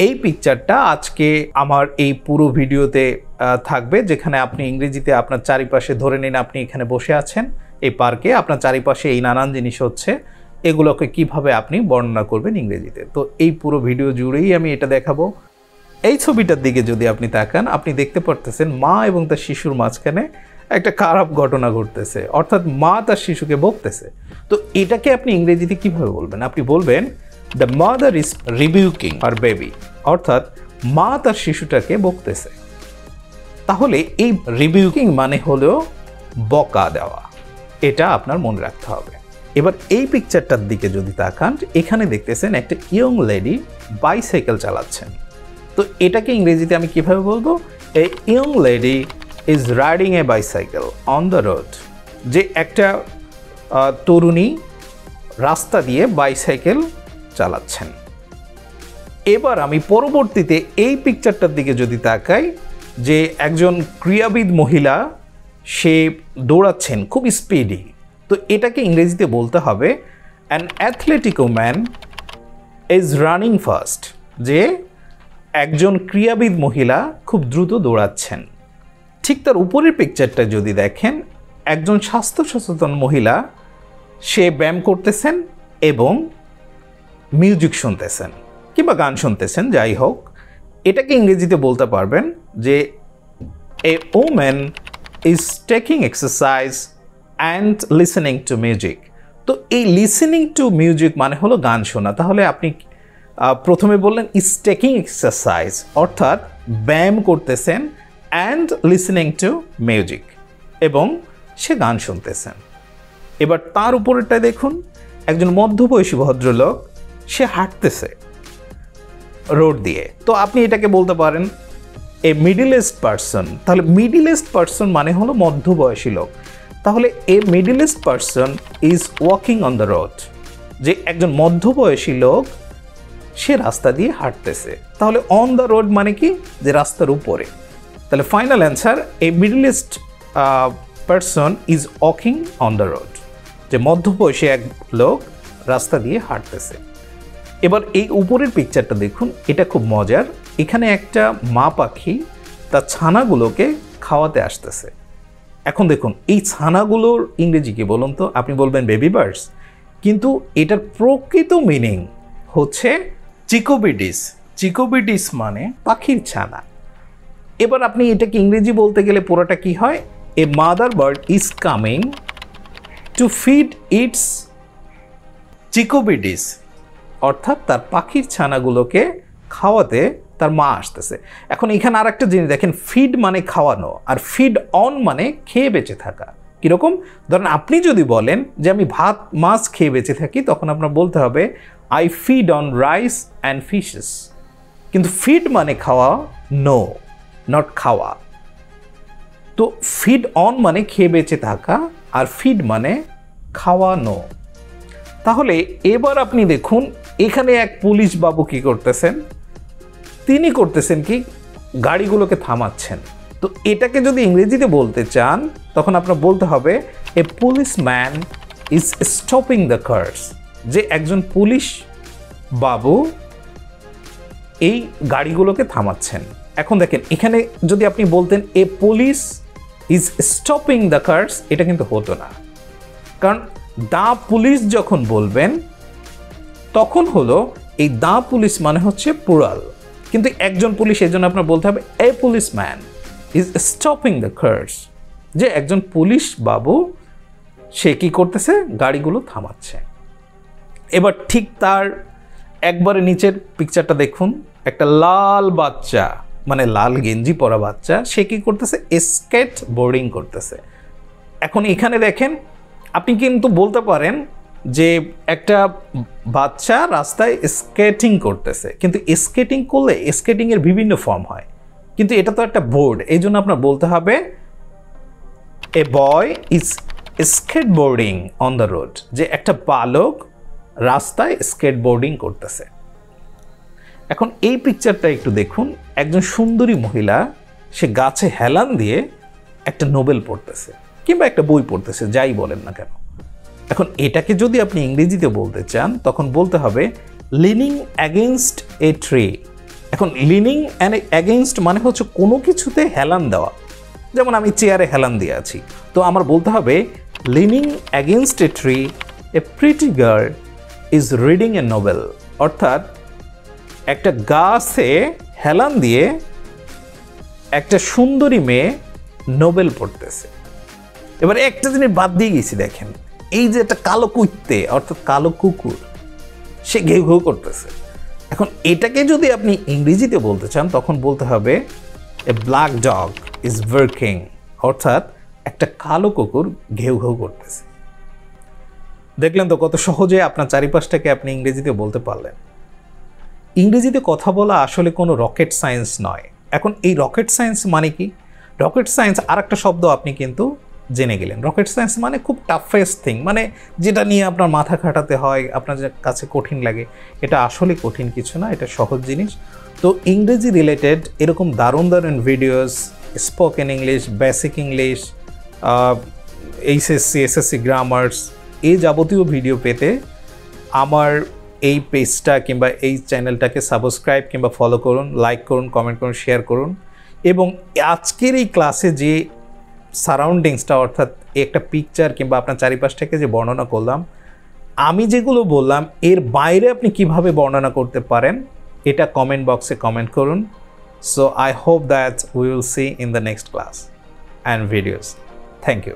এই পিকচারটা আজকে আমার এই পুরো ভিডিওতে থাকবে, যেখানে আপনি ইংরেজিতে আপনার চারিপাশে ধরে নিন আপনি এখানে বসে আছেন এই পার্কে, আপনার চারিপাশে এই নানান জিনিস হচ্ছে, এগুলোকে কিভাবে আপনি বর্ণনা করবেন ইংরেজিতে। তো এই পুরো ভিডিও জুড়েই আমি এটা দেখাবো। এই ছবিটার দিকে যদি আপনি তাকান, আপনি দেখতে পারতেছেন মা এবং তার শিশুর মাঝখানে একটা খারাপ ঘটনা ঘটতেছে, অর্থাৎ মা তার শিশুকে বকতেছে। তো এটাকে আপনি ইংরেজিতে কিভাবে বলবেন? আপনি বলবেন the mother is rebuking her baby, অর্থাৎ মা তার শিশুটাকে বকতেছে। তাহলে এই রিবিউকিং মানে হলো বকা দেওয়া, এটা আপনার মনে রাখতে হবে। এবার এই পিকচারটার দিকে যদি তাকান, এখানে দেখতেছেন একটা ইয়ং লেডি বাইসাইকেল চালাচ্ছেন। তো এটাকে ইংরেজিতে আমি কিভাবে বলবো? A young lady is riding A bicycle on the road, যে একটা তরুণী রাস্তা দিয়ে বাইসাইকেল চালাচ্ছেন। এবার আমি পরবর্তীতে এই পিকচারটার দিকে যদি তাকাই, যে একজন ক্রীড়াবিদ মহিলা সে দৌড়াচ্ছেন খুব স্পিডি, তো এটাকে ইংরেজিতে বলতে হবে an athletic woman is running fast, যে একজন ক্রীড়াবিদ মহিলা খুব দ্রুত দৌড়াচ্ছেন। ঠিক তার উপরের পিকচারটা যদি দেখেন, একজন স্বাস্থ্য সচেতন মহিলা সে ব্যায়াম করতেছেন এবং মিউজিক শুনতেছেন কিংবা গান শুনতেছেন, যাই হোক। এটাকে ইংরেজিতে বলতে পারবেন যে a woman is taking exercise and listening to music. তো এই লিসেনিং টু মিউজিক মানে হলো গান শোনা। তাহলে আপনি প্রথমে বললেন ইজ টেকিং এক্সারসাইজ, অর্থাৎ ব্যায়াম করতেছেন, অ্যান্ড লিসেনিং টু মিউজিক, এবং সে গান শুনতেছেন। এবার তার উপরেরটা দেখুন, একজন মধ্যবয়সী ভদ্রলোক সে হাঁটতেছে রোড দিয়ে। তো আপনি এটাকে বলতে পারেন এ মিডল এজড পারসন। তাহলে মিডল এজড পারসন মানে হলো মধ্যবয়সী লোক। তাহলে এ middle aged person is walking on the road, যে একজন মধ্যবয়সী লোক সে রাস্তা দিয়ে হাঁটতেছে। তাহলে অন দ্য রোড মানে কি? যে রাস্তার উপরে। তাহলে final answer, A middle aged person is walking on the road, যে মধ্যবয়সী এক লোক রাস্তা দিয়ে হাঁটতেছে। এবার এই উপরের পিকচারটা দেখুন, এটা খুব মজার। এখানে একটা মা পাখি তার ছানাগুলোকে খাওয়াতে আসতেছে। এখন দেখুন, এই ছানাগুলোর ইংরেজি কি বলুন তো? আপনি বলবেন বেবি বার্ডস, কিন্তু এটার প্রকৃত মিনিং হচ্ছে চিকোবিডিস। চিকোবিডিস মানে পাখির ছানা। এবার আপনি এটাকে ইংরেজি বলতে গেলে পুরোটা কি হয়? A mother bird is coming to feed its chickabiddies, অর্থাৎ তার পাখির ছানাগুলোকে খাওয়াতে তার মা আসতেছে। এখন এখানে আর একটা জিনিস দেখেন, ফিড মানে খাওয়ানো, আর ফিড অন মানে খেয়ে বেঁচে থাকা। কীরকম? ধরেন আপনি যদি বলেন যে আমি ভাত মাছ খেয়ে বেঁচে থাকি, তখন আপনার বলতে হবে I feed on rice and fishes. কিন্তু ফিড মানে খাওয়া, নো, নট খাওয়া। তো ফিড অন মানে খেয়ে বেঁচে থাকা, আর ফিড মানে খাওয়ানো। তাহলে এবার আপনি দেখুন, এখানে এক পুলিশ বাবু কি করতেছেন? তিনি করতেছেন কি? গাড়িগুলোকে থামাচ্ছেন। তো এটাকে যদি ইংরেজিতে বলতে চান, তখন আপনার বলতে হবে a policeman is stopping the cars, যে একজন পুলিশ বাবু এই গাড়িগুলোকে থামাচ্ছেন। এখন দেখেন, এখানে যদি আপনি বলতেন a police is stopping the cars, এটা কিন্তু হতো না। কারণ দা পুলিশ যখন বলবেন, তখন হলো এই দা পুলিশ মানে হচ্ছে প্লুরাল, কিন্তু একজন পুলিশ, এই জন্য আপনার বলতে হবে a policeman is stopping the cars, যে একজন পুলিশ বাবু সে কি করতেছে? গাড়িগুলো থামাচ্ছে। এবার ঠিক তার একবারে নিচের পিকচারটা দেখুন, একটা লাল বাচ্চা, মানে লাল গেঞ্জি পরা বাচ্চা, সে কি করতেছে? স্কেট বোর্ডিং করতেছে। এখন এখানে দেখেন, আপনি কিন্তু বলতে পারেন যে একটা বাচ্চা রাস্তায় স্কেটিং করতেছে, কিন্তু স্কেটিং করলে স্কেটিংয়ের বিভিন্ন ফর্ম হয়, কিন্তু এটা তো একটা বোর্ড, এই জন্য আপনার বলতে হবে a boy is skateboarding on the road, যে একটা বালক রাস্তায় স্কেটবোর্ডিং করতেছে। এখন এই পিকচারটা একটু দেখুন, একজন সুন্দরী মহিলা সে গাছে হেলান দিয়ে একটা নোবেল পড়তেছে কিংবা একটা বই পড়তেছে, যাই বলেন না কেন। এখন এটাকে যদি আপনি ইংরেজিতে বলতে চান, তখন বলতে হবে লিনিং অ্যাগেনস্ট এ ট্রি, এখন লিনিং অ্যাগেইনস্ট মানে হচ্ছে কোনো কিছুতে হেলান দেওয়া, যেমন আমি চেয়ারে হেলান দিয়ে আছি, তো আমার বলতে হবে lining against a tree a pretty girl is reading a Nobel. অর্থাৎ একটা গাছে হেলান দিয়ে একটা সুন্দরী মেয়ে নোবেল পড়তেছে। এবার একটা জিনিস বাদ দিয়ে গেছি, দেখেন এই যে একটা কালো কুত্তে অর্থাৎ কালো কুকুর, সে ঘেউ ঘেউ করতেছে। এখন এটাকে যদি আপনি ইংরেজিতে বলতে চান তখন বলতে হবে এ ব্ল্যাক ডগ ইজ বার্কিং, অর্থাৎ একটা কালো কুকুর ঘেউ ঘেউ করতেছে। দেখলেন তো কত সহজে আপনার চারিপাশটাকে আপনি ইংরেজিতে বলতে পারলেন। ইংরেজিতে কথা বলা আসলে কোনো রকেট সায়েন্স নয়। এখন এই রকেট সায়েন্স মানে কি? রকেট সায়েন্স আর একটা শব্দ আপনি কিন্তু জেনে গেলেন। রকেট সায়েন্স মানে খুব টাফেস্ট থিং, মানে যেটা নিয়ে আপনার মাথা খাটাতে হয়, আপনার কাছে কঠিন লাগে। এটা আসলে কঠিন কিছু না, এটা সহজ জিনিস। তো ইংরেজি রিলেটেড এরকম দারুণ দারুণ videos, spoken English, basic English, HSC SSC grammars, এই যাবতীয় ভিডিও পেতে আমার এই পেজটা কিংবা এই চ্যানেলটাকে সাবস্ক্রাইব কিংবা ফলো করুন, লাইক করুন, কমেন্ট করুন, শেয়ার করুন। এবং আজকের এই ক্লাসে যে সারাউন্ডিংসটা অর্থাৎ একটা পিকচার কিংবা আপনার চারিপাশটাকে যে বর্ণনা করলাম, আমি যেগুলো বললাম এর বাইরে আপনি কিভাবে বর্ণনা করতে পারেন এটা কমেন্ট বক্সে কমেন্ট করুন। So I hope that we will see in the next class and videos. Thank you.